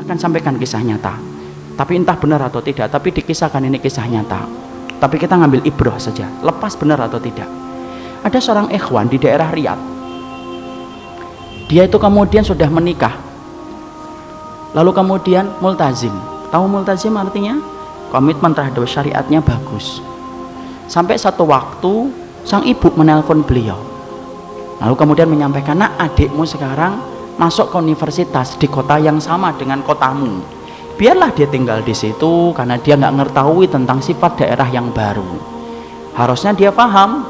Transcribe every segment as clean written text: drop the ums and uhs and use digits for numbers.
Saya akan sampaikan kisah nyata, tapi entah benar atau tidak, tapi dikisahkan ini kisah nyata, tapi kita ngambil ibrah saja, lepas benar atau tidak. Ada seorang ikhwan di daerah Riyadh, dia itu kemudian sudah menikah, lalu kemudian multazim. Tahu multazim artinya? Komitmen terhadap syariatnya bagus. Sampai satu waktu sang ibu menelpon beliau, lalu kemudian menyampaikan, nak, adikmu sekarang masuk ke universitas di kota yang sama dengan kotamu, biarlah dia tinggal di situ karena dia nggak mengetahui tentang sifat daerah yang baru. Harusnya dia paham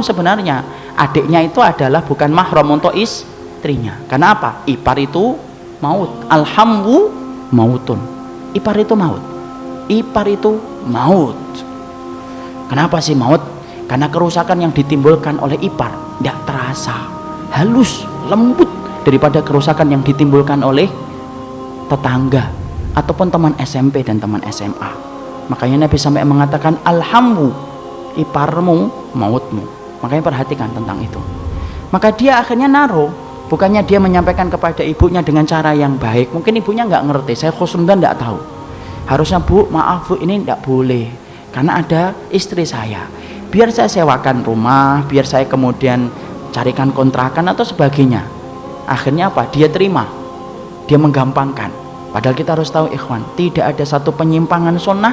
sebenarnya adiknya itu adalah bukan mahram untuk istrinya. Karena apa? Ipar itu maut, alhamwu mautun, ipar itu maut, ipar itu maut. Kenapa sih maut? Karena kerusakan yang ditimbulkan oleh ipar tidak terasa, halus, lembut daripada kerusakan yang ditimbulkan oleh tetangga ataupun teman SMP dan teman SMA. Makanya Nabi sampai mengatakan alhamwu, iparmu mautmu. Makanya perhatikan tentang itu. Maka dia akhirnya naruh, bukannya dia menyampaikan kepada ibunya dengan cara yang baik, mungkin ibunya nggak ngerti, saya khusnudhan nggak tahu, harusnya bu, maaf bu, ini nggak boleh karena ada istri saya, biar saya sewakan rumah, biar saya kemudian carikan kontrakan atau sebagainya. Akhirnya apa? Dia terima, dia menggampangkan. Padahal kita harus tahu ikhwan, tidak ada satu penyimpangan sunnah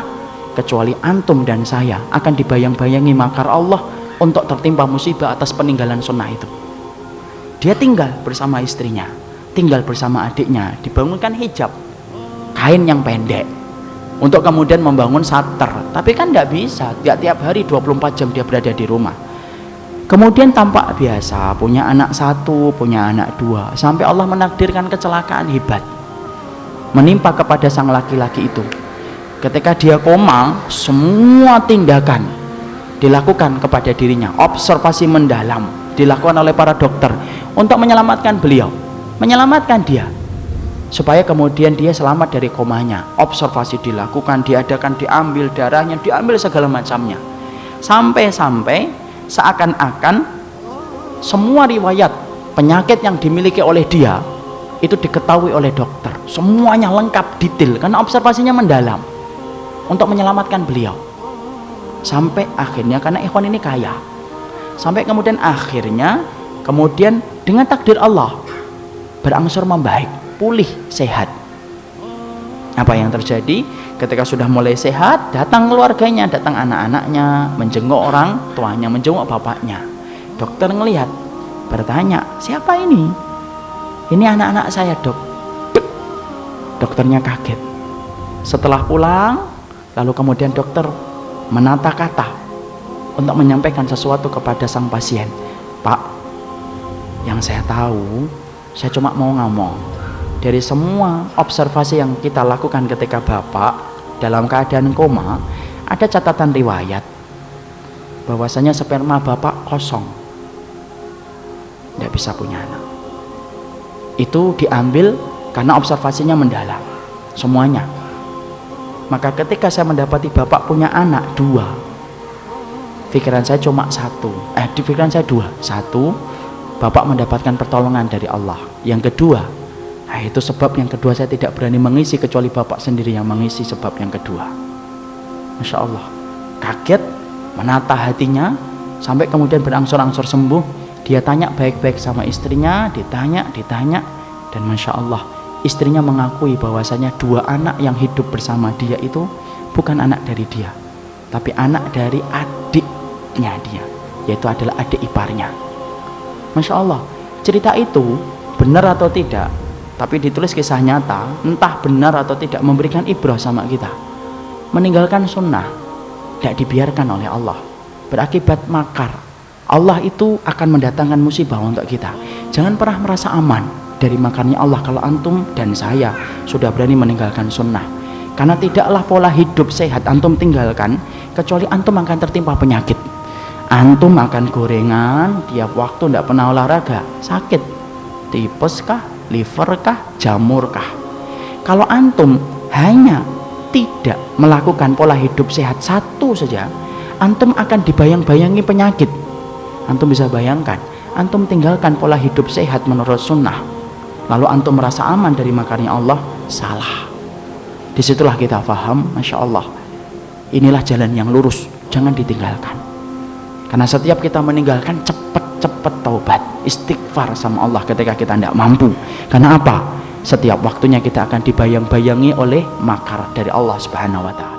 kecuali antum dan saya akan dibayang-bayangi makar Allah untuk tertimpa musibah atas peninggalan sunnah itu. Dia tinggal bersama istrinya, tinggal bersama adiknya, dibangunkan hijab, kain yang pendek, untuk kemudian membangun sater. Tapi kan tidak bisa, tidak tiap hari 24 jam dia berada di rumah. Kemudian tampak biasa, punya anak satu, punya anak dua, sampai Allah menakdirkan kecelakaan hebat menimpa kepada sang laki-laki itu. Ketika dia koma, semua tindakan dilakukan kepada dirinya, observasi mendalam dilakukan oleh para dokter untuk menyelamatkan beliau, menyelamatkan dia supaya kemudian dia selamat dari komanya. Observasi dilakukan, diadakan, diambil darahnya, diambil segala macamnya, sampai seakan-akan semua riwayat penyakit yang dimiliki oleh dia itu diketahui oleh dokter, semuanya lengkap detail karena observasinya mendalam untuk menyelamatkan beliau. Sampai akhirnya, karena ikhwan ini kaya, sampai kemudian akhirnya dengan takdir Allah berangsur membaik, pulih, sehat. Apa yang terjadi? Ketika sudah mulai sehat, datang keluarganya, datang anak-anaknya, menjenguk orang tuanya, menjenguk bapaknya. Dokter ngelihat, bertanya, siapa ini? Ini anak-anak saya, dok. Dokternya kaget. Setelah pulang, lalu kemudian dokter menata kata untuk menyampaikan sesuatu kepada sang pasien. Pak, yang saya tahu, saya cuma mau ngomong, dari semua observasi yang kita lakukan ketika bapak dalam keadaan koma, ada catatan riwayat bahwasanya sperma bapak kosong, tidak bisa punya anak. Itu diambil karena observasinya mendalam semuanya. Maka ketika saya mendapati bapak punya anak dua, pikiran saya cuma satu, di pikiran saya dua. Satu, bapak mendapatkan pertolongan dari Allah. Yang kedua, itu sebab yang kedua, saya tidak berani mengisi kecuali bapak sendiri yang mengisi sebab yang kedua. Masya Allah, kaget, menata hatinya, sampai kemudian berangsur-angsur sembuh. Dia tanya baik-baik sama istrinya, ditanya, dan Masya Allah, istrinya mengakui bahwasanya dua anak yang hidup bersama dia itu bukan anak dari dia, tapi anak dari adiknya dia, yaitu adalah adik iparnya. Masya Allah, cerita itu benar atau tidak, tapi ditulis kisah nyata, entah benar atau tidak, memberikan ibrah sama kita. Meninggalkan sunnah tidak dibiarkan oleh Allah, berakibat makar. Allah itu akan mendatangkan musibah untuk kita. Jangan pernah merasa aman dari makarnya Allah kalau antum dan saya sudah berani meninggalkan sunnah. Karena tidaklah pola hidup sehat antum tinggalkan kecuali antum akan tertimpa penyakit. Antum akan gorengan tiap waktu, tidak pernah olahraga, sakit, tipes kah, liver kah, jamur kah. Kalau antum hanya tidak melakukan pola hidup sehat satu saja, antum akan dibayang-bayangi penyakit. Antum bisa bayangkan, antum tinggalkan pola hidup sehat menurut sunnah, lalu antum merasa aman dari makarnya Allah, salah. Disitulah kita paham, Masya Allah, inilah jalan yang lurus, jangan ditinggalkan. Karena setiap kita meninggalkan, cepet taubat, istighfar sama Allah ketika kita tidak mampu. Karena apa? Setiap waktunya kita akan dibayang-bayangi oleh makar dari Allah Subhanahu wa Ta'ala.